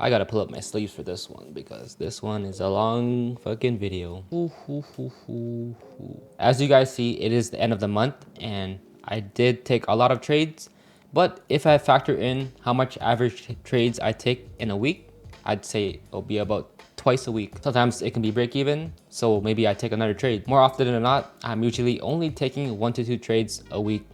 I gotta pull up my sleeves for this one because this one is a long fucking video. As you guys see, it is the end of the month and I did take a lot of trades, but if I factor in how much average trades I take in a week, I'd say it'll be about twice a week. Sometimes it can be break even, so maybe I take another trade. More often than not, I'm usually only taking 1 to 2 trades a week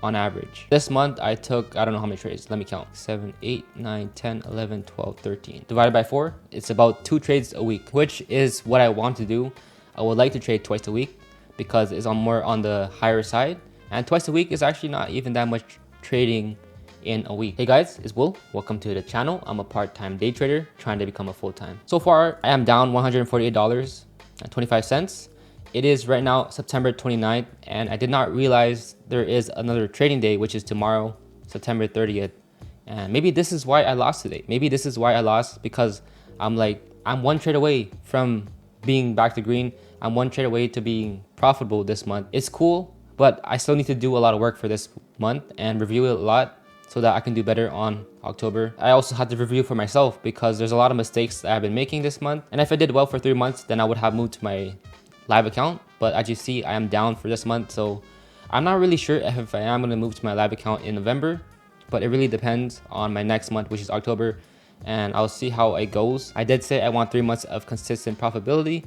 on average. This month I took, I don't know how many trades, let me count. 7, 8, 9, 10, 11, 12, 13. Divided by 4, it's about 2 trades a week, which is what I want to do. I would like to trade twice a week because it's more on the higher side. And twice a week is actually not even that much trading in a week. Hey guys, it's Will. Welcome to the channel. I'm a part-time day trader trying to become a full-time. So far, I am down $148.25. It is right now September 29th, and I did not realize there is another trading day, which is tomorrow, September 30th. And maybe this is why I lost today. Maybe this is why I lost because I'm one trade away from being back to green. I'm one trade away to being profitable this month. It's cool, but I still need to do a lot of work for this month and review it a lot so that I can do better on October. I also had to review for myself because there's a lot of mistakes that I've been making this month. And if I did well for 3 months, then I would have moved to my live account. But as you see, I am down for this month. So I'm not really sure if I am going to move to my live account in November, but it really depends on my next month, which is October. And I'll see how it goes. I did say I want 3 months of consistent profitability,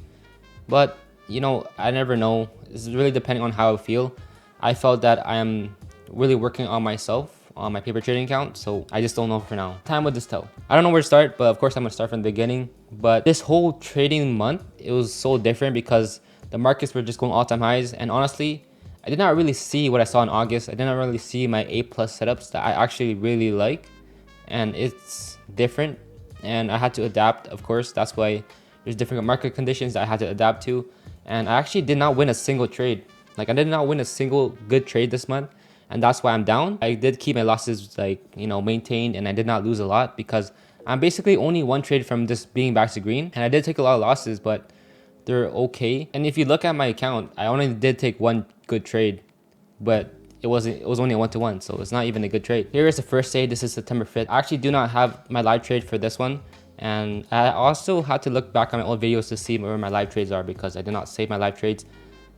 but you know, I never know. It's really depending on how I feel. I felt that I am really working on myself on my paper trading account, so I just don't know for now. Time will just tell. I don't know where to start, but of course I'm gonna start from the beginning. But this whole trading month, it was so different because the markets were just going all-time highs, and honestly, I did not really see what I saw in August. I did not really see my A+ setups that I actually really like, and it's different, and I had to adapt, of course. That's why there's different market conditions that I had to adapt to, and I actually did not win a single trade. Like, I did not win a single good trade this month, and that's why I'm down. I did keep my losses, like, you know, maintained, and I did not lose a lot because I'm basically only one trade from just being back to green, and I did take a lot of losses, but they're okay. And if you look at my account, I only did take one good trade, but it was only a 1-to-1, so it's not even a good trade. Here is the first day. This is September 5th. I actually do not have my live trade for this one, and I also had to look back on my old videos to see where my live trades are because I did not save my live trades,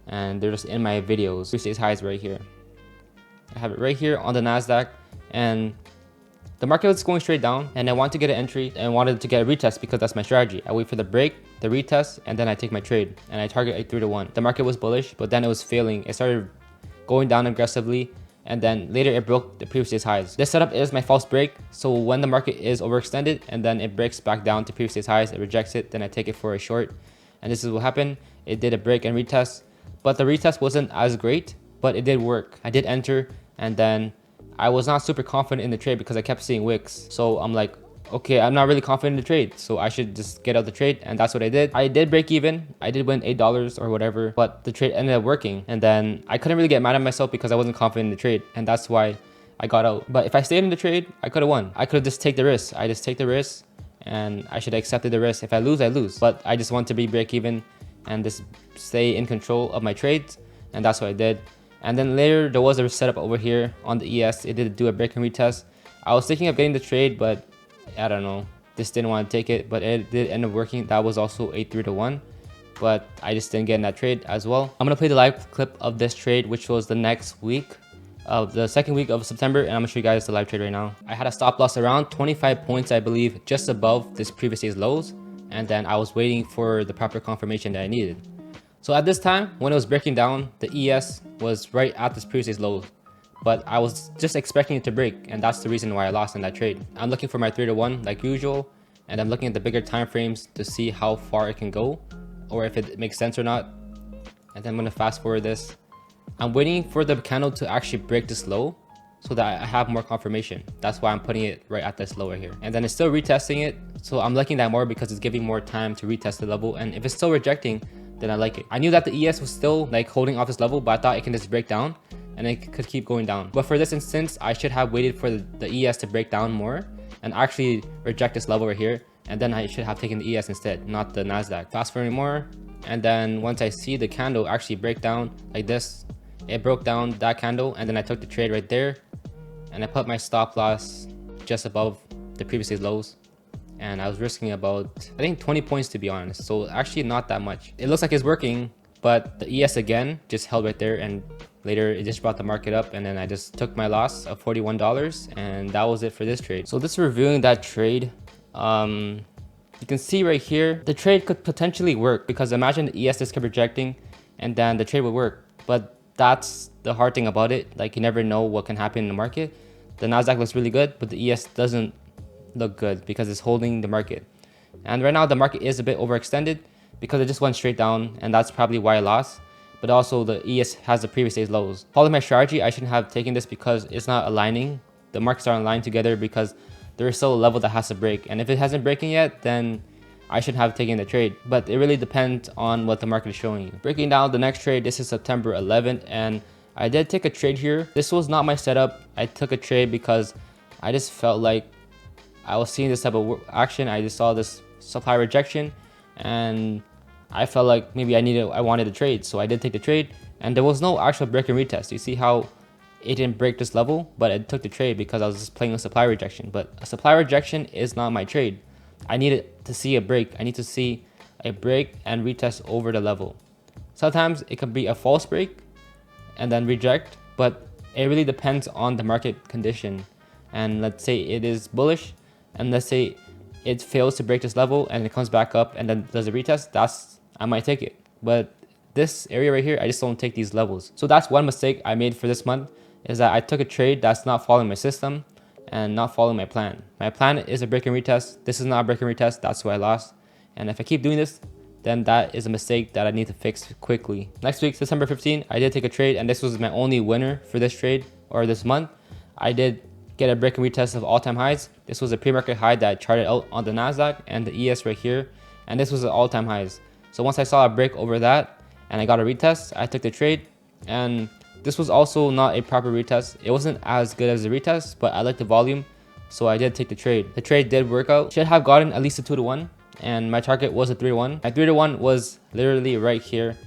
and they're just in my videos. Tuesday's highs right here. I have it right here on the NASDAQ, and the market was going straight down, and I want to get an entry and wanted to get a retest because that's my strategy. I wait for the break, the retest, and then I take my trade, and I target a 3-to-1. The market was bullish, but then it was failing. It started going down aggressively, and then later it broke the previous day's highs. This setup is my false break, so when the market is overextended and then it breaks back down to previous day's highs, it rejects it, then I take it for a short, and this is what happened. It did a break and retest, but the retest wasn't as great, but it did work. I did enter, and then I was not super confident in the trade because I kept seeing wicks. So I'm like, okay, I'm not really confident in the trade, so I should just get out the trade, and that's what I did. I did break even. I did win $8 or whatever, but the trade ended up working, and then I couldn't really get mad at myself because I wasn't confident in the trade, and that's why I got out. But if I stayed in the trade, I could have won. I could have just take the risk. I just take the risk, and I should have accepted the risk. If I lose, I lose. But I just want to be break even and just stay in control of my trades, and that's what I did. And then later there was a setup over here on the ES. It did do a break and retest. I was thinking of getting the trade, but I don't know, just didn't want to take it, but it did end up working. That was also a 3-to-1, but I just didn't get in that trade as well. I'm gonna play the live clip of this trade, which was the next week of the second week of September, and I'm gonna show you guys the live trade right now. I had a stop loss around 25 points, I believe, just above this previous day's lows, and then I was waiting for the proper confirmation that I needed. So at this time, when it was breaking down, the ES was right at this previous day's low, but I was just expecting it to break, and that's the reason why I lost in that trade. I'm looking for my 3-to-1 like usual, and I'm looking at the bigger time frames to see how far it can go, or if it makes sense or not. And then I'm gonna fast forward this. I'm waiting for the candle to actually break this low so that I have more confirmation. That's why I'm putting it right at this low right here. And then it's still retesting it, so I'm liking that more because it's giving more time to retest the level, and if it's still rejecting, then I like it. I knew that the ES was still like holding off this level, but I thought it can just break down and it could keep going down. But for this instance, I should have waited for the ES to break down more and actually reject this level right here, and then I should have taken the ES instead, not the NASDAQ. Fast forward more, and then once I see the candle actually break down like this, it broke down that candle, and then I took the trade right there, and I put my stop loss just above the previous day's lows, and I was risking about, I think, 20 points to be honest. So actually not that much. It looks like it's working, but the ES again just held right there, and later it just brought the market up, and then I just took my loss of $41, and that was it for this trade. So this reviewing that trade, you can see right here, the trade could potentially work because imagine the ES just kept rejecting and then the trade would work. But that's the hard thing about it. Like, you never know what can happen in the market. The Nasdaq looks really good, but the ES doesn't look good because it's holding the market. And right now the market is a bit overextended because it just went straight down, and that's probably why I lost. But also the ES has the previous day's lows. Following my strategy, I shouldn't have taken this because it's not aligning. The markets aren't aligned together because there is still a level that has to break. And if it hasn't breaking yet, then I should have taken the trade. But it really depends on what the market is showing you. Breaking down the next trade, this is September 11th, and I did take a trade here. This was not my setup. I took a trade because I just felt like I was seeing this type of action. I just saw this supply rejection, and I felt like maybe I wanted a trade. So I did take the trade, and there was no actual break and retest. You see how it didn't break this level, but I took the trade because I was just playing a supply rejection. But a supply rejection is not my trade. I needed to see a break. I need to see a break and retest over the level. Sometimes it could be a false break and then reject, but it really depends on the market condition. And let's say it is bullish, and let's say it fails to break this level and it comes back up and then does a retest, I might take it. But this area right here, I just don't take these levels. So that's one mistake I made for this month, is that I took a trade that's not following my system and not following my plan. My plan is a break and retest. This is not a break and retest. That's why I lost. And if I keep doing this, then that is a mistake that I need to fix quickly. Next week, December 15, I did take a trade, and this was my only winner for this trade or this month. I did get a break and retest of all-time highs. This was a pre-market high that I charted out on the Nasdaq and the ES right here, and this was the all-time highs. So once I saw a break over that and I got a retest, I took the trade, and this was also not a proper retest. It wasn't as good as the retest, but I liked the volume, so I did take the trade. The trade did work out. Should have gotten at least a 2-to-1, and my target was a 3-to-1. My 3-to-1 was literally right here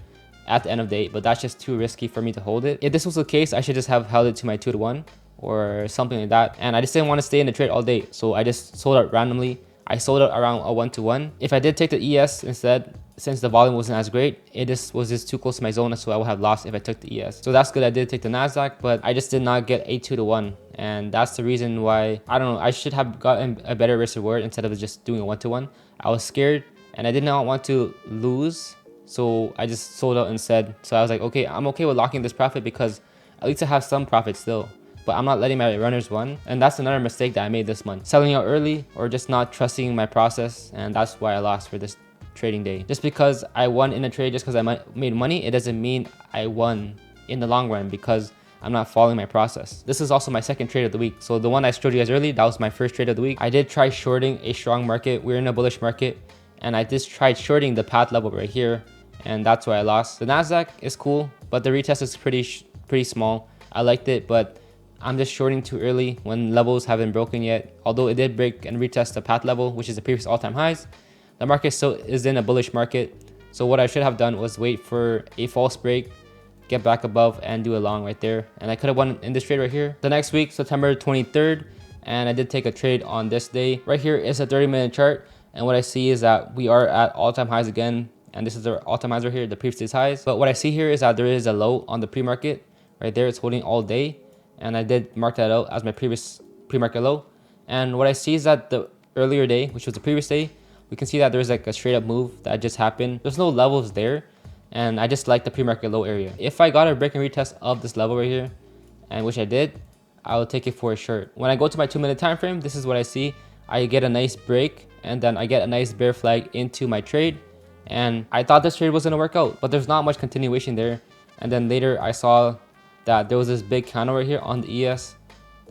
at the end of the day, but that's just too risky for me to hold it. If this was the case, I should just have held it to my 2-to-1 or something like that, and I just didn't want to stay in the trade all day, so I just sold out randomly. I sold out around a 1-to-1. If I did take the ES instead, since the volume wasn't as great, it was just too close to my zone, so I would have lost if I took the ES. So that's good. I did take the Nasdaq, but I just did not get a 2-to-1, and that's the reason why, I don't know, I should have gotten a better risk reward instead of just doing a 1-to-1. I was scared and I did not want to lose, so I just sold out instead. So I was like, okay, I'm okay with locking this profit because at least I have some profit still, but I'm not letting my runners run. And that's another mistake that I made this month, selling out early or just not trusting my process, and that's why I lost for this trading day. Just because I won in a trade, just because I made money, it doesn't mean I won in the long run because I'm not following my process. This is also my second trade of the week. So the one I showed you guys early, that was my first trade of the week. I did try shorting a strong market. We're in a bullish market, and I just tried shorting the path level right here, and that's why I lost. The Nasdaq is cool, but the retest is pretty small. I liked it, but I'm just shorting too early when levels haven't broken yet. Although it did break and retest the path level, which is the previous all-time highs, the market still is in a bullish market. So what I should have done was wait for a false break, get back above, and do a long right there. And I could have won in this trade right here. The next week, September 23rd, and I did take a trade on this day. Right here is a 30-minute chart, and what I see is that we are at all-time highs again, and this is the all-time highs right here, the previous day's highs. But what I see here is that there is a low on the pre-market right there. It's holding all day, and I did mark that out as my previous pre-market low. And what I see is that the earlier day, which was the previous day, we can see that there's like a straight up move that just happened. There's no levels there, and I just like the pre-market low area. If I got a break and retest of this level right here, and which I did, I will take it for a short. When I go to my 2-minute time frame, this is what I see. I get a nice break, and then I get a nice bear flag into my trade, and I thought this trade was going to work out, but there's not much continuation there. And then later I saw that there was this big candle right here on the ES.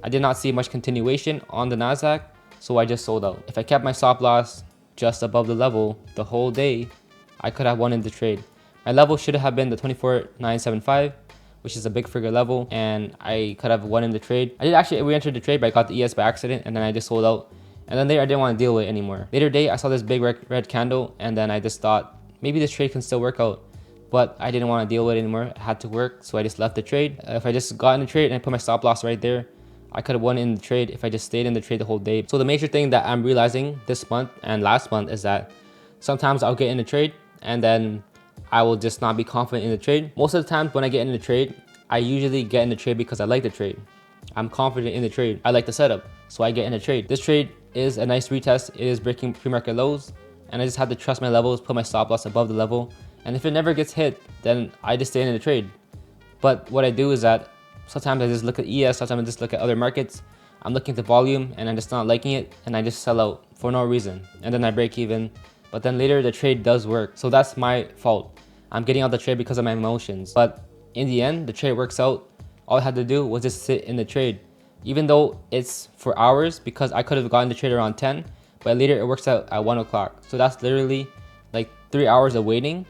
I did not see much continuation on the Nasdaq, so I just sold out. If I kept my stop loss just above the level the whole day, I could have won in the trade. My level should have been the 24,975, which is a big figure level, and I could have won in the trade. I did actually re-enter the trade, but I got the ES by accident, and then I just sold out. And then later I didn't want to deal with it anymore. Later day, I saw this big red candle, and then I just thought maybe this trade can still work out, but I didn't want to deal with it anymore. It had to work, so I just left the trade. If I just got in the trade and I put my stop loss right there, I could have won in the trade if I just stayed in the trade the whole day. So the major thing that I'm realizing this month and last month is that sometimes I'll get in a trade and then I will just not be confident in the trade. Most of the time when I get in the trade, I usually get in the trade because I like the trade. I'm confident in the trade. I like the setup, so I get in a trade. This trade is a nice retest. It is breaking pre-market lows, and I just have to trust my levels, put my stop loss above the level. And if it never gets hit, then I just stay in the trade. But what I do is that sometimes I just look at ES, sometimes I just look at other markets. I'm looking at the volume and I'm just not liking it, and I just sell out for no reason. And then I break even. But then later the trade does work. So that's my fault. I'm getting out the trade because of my emotions. But in the end, the trade works out. All I had to do was just sit in the trade. Even though it's for hours, because I could have gotten the trade around 10, but later it works out at 1 o'clock. So that's literally like 3 hours of waiting.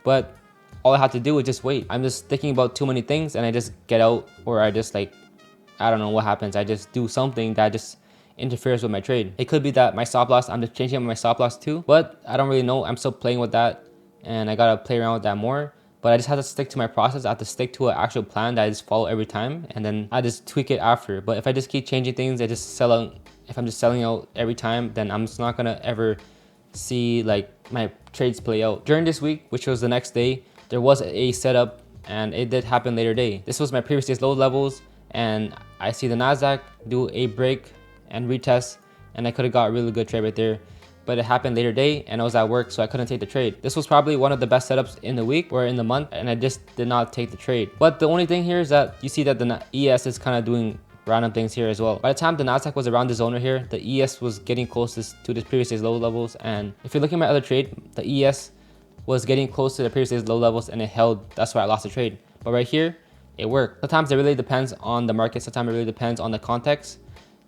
But all I had to do was just wait. I'm just thinking about too many things and I just get out, or I just like, I don't know what happens. I just do something that just interferes with my trade. It could be that my stop loss, I'm just changing up my stop loss too, but I don't really know. I'm still playing with that and I gotta play around with that more. But I just have to stick to my process. I have to stick to an actual plan that I just follow every time, and then I just tweak it after. But if I just keep changing things, I just sell out. If I'm just selling out every time, then I'm just not gonna ever see like my trades play out. During this week, which was the next day, there was a setup and it did happen later day. This was my previous day's low levels, and I see the Nasdaq do a break and retest, and I could have got a really good trade right there. But it happened later day and I was at work, so I couldn't take the trade. This was probably one of the best setups in the week or in the month, and I just did not take the trade. But the only thing here is that you see that the ES is kind of doing random things here as well. By the time the Nasdaq was around the zone right here, the ES was getting closest to the previous day's low levels. And if you're looking at my other trade, the ES was getting close to the previous day's low levels and it held. That's why I lost the trade. But right here, it worked. Sometimes it really depends on the market. Sometimes it really depends on the context.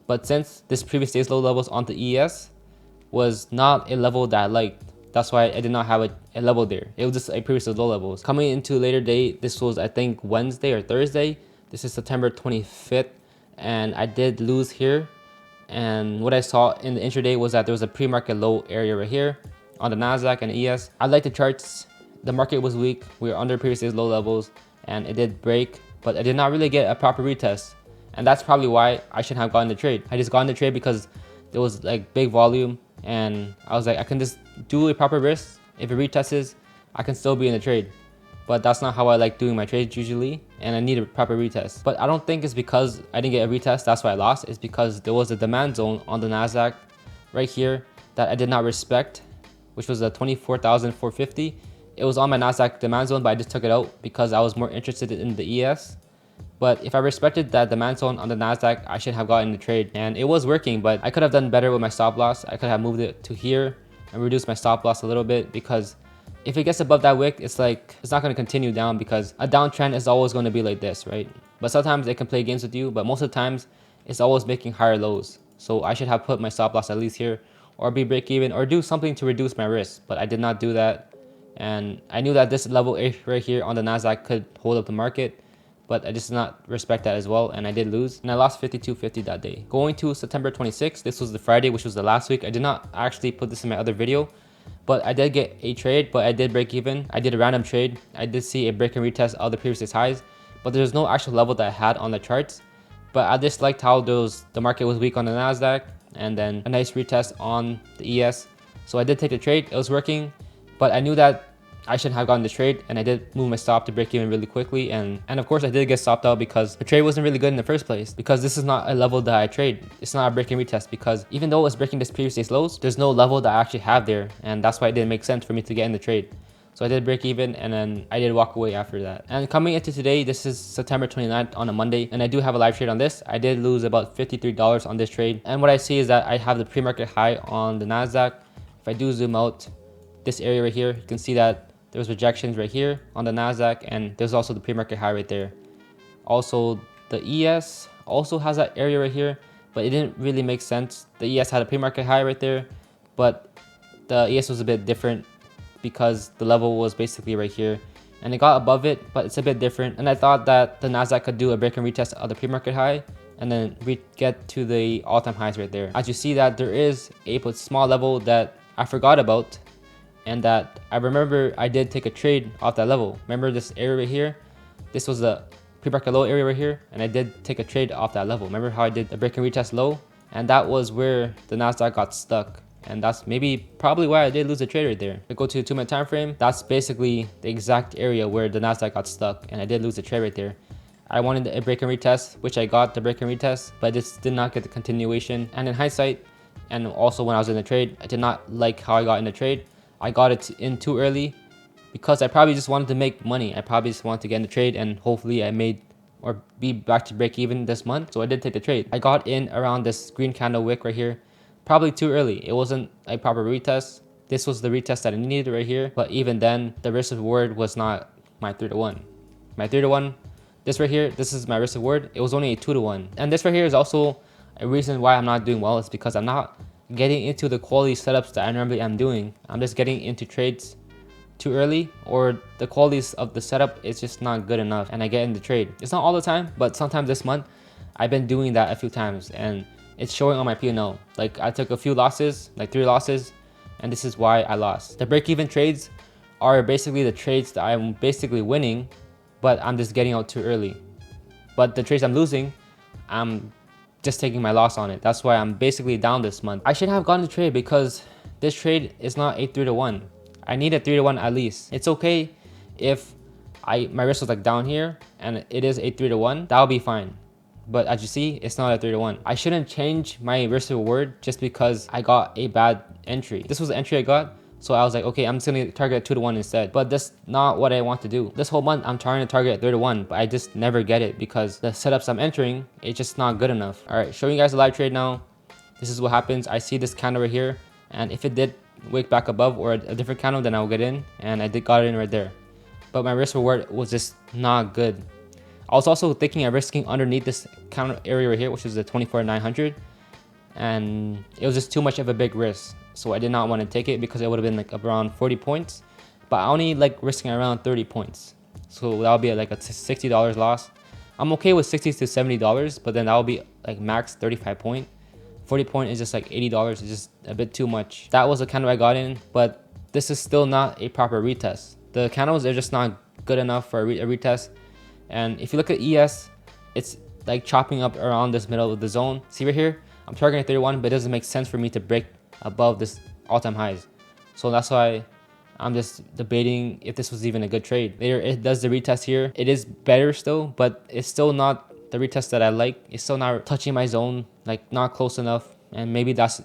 But since this previous day's low levels on the ES was not a level that I liked, that's why I did not have a level there. It was just a previous low levels. Coming into later day, this was I think Wednesday or Thursday. This is September 25th, and I did lose here. And what I saw in the intraday was that there was a pre-market low area right here on the Nasdaq and ES. I like the charts. The market was weak. We were under previous day's low levels, and it did break, but I did not really get a proper retest. And that's probably why I shouldn't have gotten the trade. I just got in the trade because there was like big volume, and I was like, I can just do a proper risk. If it retests, I can still be in the trade. But that's not how I like doing my trades usually, and I need a proper retest. But I don't think it's because I didn't get a retest, that's why I lost. It's because there was a demand zone on the Nasdaq right here that I did not respect, which was a 24,450. It was on my Nasdaq demand zone, but I just took it out because I was more interested in the ES. But if I respected that demand zone on the Nasdaq, I should have gotten the trade, and it was working. But I could have done better with my stop loss. I could have moved it to here and reduced my stop loss a little bit, because if it gets above that wick, it's like it's not going to continue down, because a downtrend is always going to be like this, right? But sometimes it can play games with you, but most of the times it's always making higher lows. So I should have put my stop loss at least here, or be break even, or do something to reduce my risk. But I did not do that, and I knew that this level right here on the Nasdaq could hold up the market, but I just did not respect that as well, and I did lose, and I lost 52.50 that day. Going to September 26th, this was the Friday, which was the last week. I did not actually put this in my other video, but I did get a trade, but I did break even. I did a random trade. I did see a break and retest of the previous highs, but there's no actual level that I had on the charts. But I just liked how the market was weak on the Nasdaq, and then a nice retest on the ES. So I did take the trade. It was working, but I knew that I shouldn't have gotten the trade, and I did move my stop to break even really quickly, and of course I did get stopped out because the trade wasn't really good in the first place, because this is not a level that I trade. It's not a break and retest, because even though it's breaking this previous day's lows, there's no level that I actually have there, and that's why it didn't make sense for me to get in the trade. So I did break even, and then I did walk away after that. And coming into today, this is September 29th on a Monday, and I do have a live trade on this. I did lose about $53 on this trade, and what I see is that I have the pre-market high on the Nasdaq. If I do zoom out this area right here, you can see that there was rejections right here on the Nasdaq, and there's also the pre-market high right there. Also, the ES also has that area right here, but it didn't really make sense. The ES had a pre-market high right there, but the ES was a bit different because the level was basically right here, and it got above it, but it's a bit different. And I thought that the Nasdaq could do a break and retest of the pre-market high, and then get to the all-time highs right there. As you see that there is a small level that I forgot about, and that I remember I did take a trade off that level. Remember this area right here? This was the pre-market low area right here, and I did take a trade off that level. Remember how I did the break and retest low? And that was where the Nasdaq got stuck. And that's probably why I did lose a trade right there. If I go to the 2-minute time frame, that's basically the exact area where the Nasdaq got stuck, and I did lose a trade right there. I wanted a break and retest, which I got the break and retest, but I just did not get the continuation. And in hindsight, and also when I was in the trade, I did not like how I got in the trade. I got it in too early because I probably just wanted to make money. I probably just wanted to get in the trade, and hopefully I made or be back to break even this month. So I did take the trade. I got in around this green candle wick right here, probably too early. It wasn't a proper retest. This was the retest that I needed right here. But even then, the risk reward was not my 3-to-1. My 3-to-1, this right here, this is my risk reward. It was only a 2-to-1. And this right here is also a reason why I'm not doing well. Is because I'm not getting into the quality setups that I normally am doing. I'm just getting into trades too early, or the qualities of the setup is just not good enough, and I get in the trade. It's not all the time, but sometimes this month I've been doing that a few times, and it's showing on my P&L. Like I took a few losses, like 3 losses, and this is why I lost. The break-even trades are basically the trades that I'm basically winning, but I'm just getting out too early. But the trades I'm losing, I'm just taking my loss on it. That's why I'm basically down this month. I should have gotten the trade because this trade is not a 3-to-1. I need a 3-to-1 at least. It's okay if my risk was like down here and it is a 3-to-1, that'll be fine. But as you see, it's not a 3-to-1. I shouldn't change my risk reward just because I got a bad entry. This was the entry I got, so I was like, okay, I'm just gonna target a 2-to-1 instead. But that's not what I want to do. This whole month, I'm trying to target a 3-to-1, but I just never get it because the setups I'm entering, it's just not good enough. All right, showing you guys a live trade now. This is what happens. I see this candle right here, and if it did wick back above or a different candle, then I'll get in, and I got it in right there. But my risk reward was just not good. I was also thinking of risking underneath this counter area right here, which is the 24,900, and it was just too much of a big risk, so I did not want to take it because it would have been like around 40 points, but I only like risking around 30 points, so that'll be like a $60 loss. I'm okay with $60 to $70, but then that'll be like max 35 point. 40 point is just like $80. It's just a bit too much. That was the candle I got in, but this is still not a proper retest. The candles are just not good enough for a retest. And if you look at ES, it's like chopping up around this middle of the zone. See right here, I'm targeting 31, but it doesn't make sense for me to break above this all-time highs. So that's why I'm just debating if this was even a good trade. Later, it does the retest here. It is better still, but it's still not the retest that I like. It's still not touching my zone, like not close enough, and maybe that's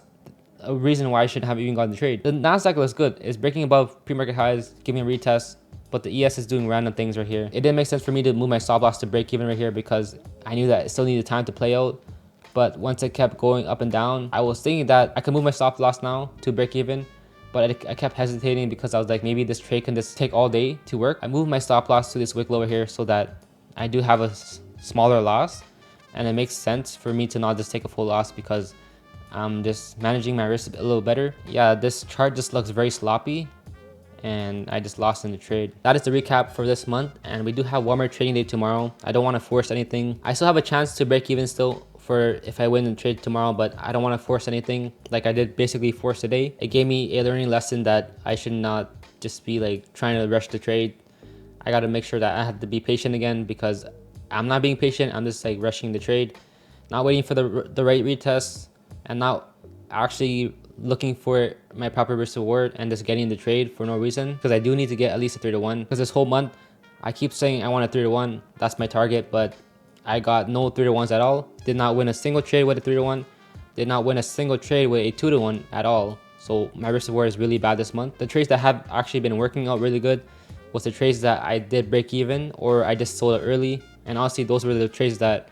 a reason why I shouldn't have even gotten the trade. The Nasdaq looks good. It's breaking above pre-market highs, giving a retest, but the ES is doing random things right here. It didn't make sense for me to move my stop loss to break even right here because I knew that it still needed time to play out. But once it kept going up and down, I was thinking that I could move my stop loss now to break even, but I kept hesitating because I was like, maybe this trade can just take all day to work. I moved my stop loss to this wick lower here so that I do have a smaller loss, and it makes sense for me to not just take a full loss because I'm just managing my risk a little better. Yeah, this chart just looks very sloppy, and I just lost in the trade. That is the recap for this month, and we do have one more trading day tomorrow. I don't want to force anything. I still have a chance to break even still for if I win the trade tomorrow, but I don't want to force anything like I did basically force today. It gave me a learning lesson that I should not just be like trying to rush the trade. I got to make sure that I have to be patient again because I'm not being patient. I'm just like rushing the trade, not waiting for the right retest, and not actually looking for my proper risk reward and just getting the trade for no reason, because I do need to get at least a 3-to-1. Because this whole month I keep saying I want a 3-to-1, that's my target, but I got no 3-to-1s at all. Did not win a single trade with a 3-to-1, did not win a single trade with a 2-to-1 at all. So my risk reward is really bad this month. The trades that have actually been working out really good was the trades that I did break even or I just sold it early, and honestly those were the trades that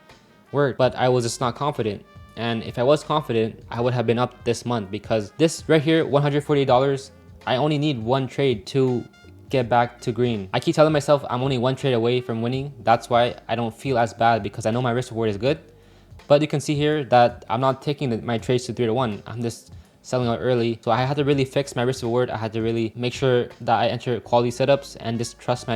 worked, but I was just not confident. And if I was confident, I would have been up this month, because this right here, $148, I only need one trade to get back to green. I keep telling myself I'm only one trade away from winning. That's why I don't feel as bad, because I know my risk reward is good. But you can see here that I'm not taking my trades to 3-to-1. I'm just selling out early. So I had to really fix my risk reward. I had to really make sure that I enter quality setups and just trust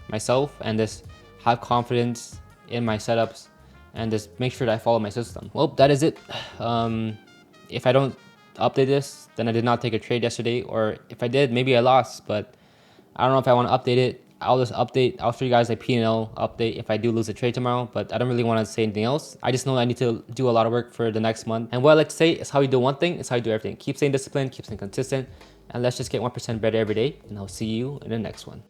myself and just have confidence in my setups and just make sure that I follow my system. Well, that is it. If I don't update this, then I did not take a trade yesterday, or if I did, maybe I lost, but I don't know if I want to update it. I'll just update. I'll show you guys a P&L update if I do lose a trade tomorrow, but I don't really want to say anything else. I just know I need to do a lot of work for the next month. And what I like to say is how you do one thing is how you do everything. Keep staying disciplined, keep staying consistent, and let's just get 1% better every day. And I'll see you in the next one.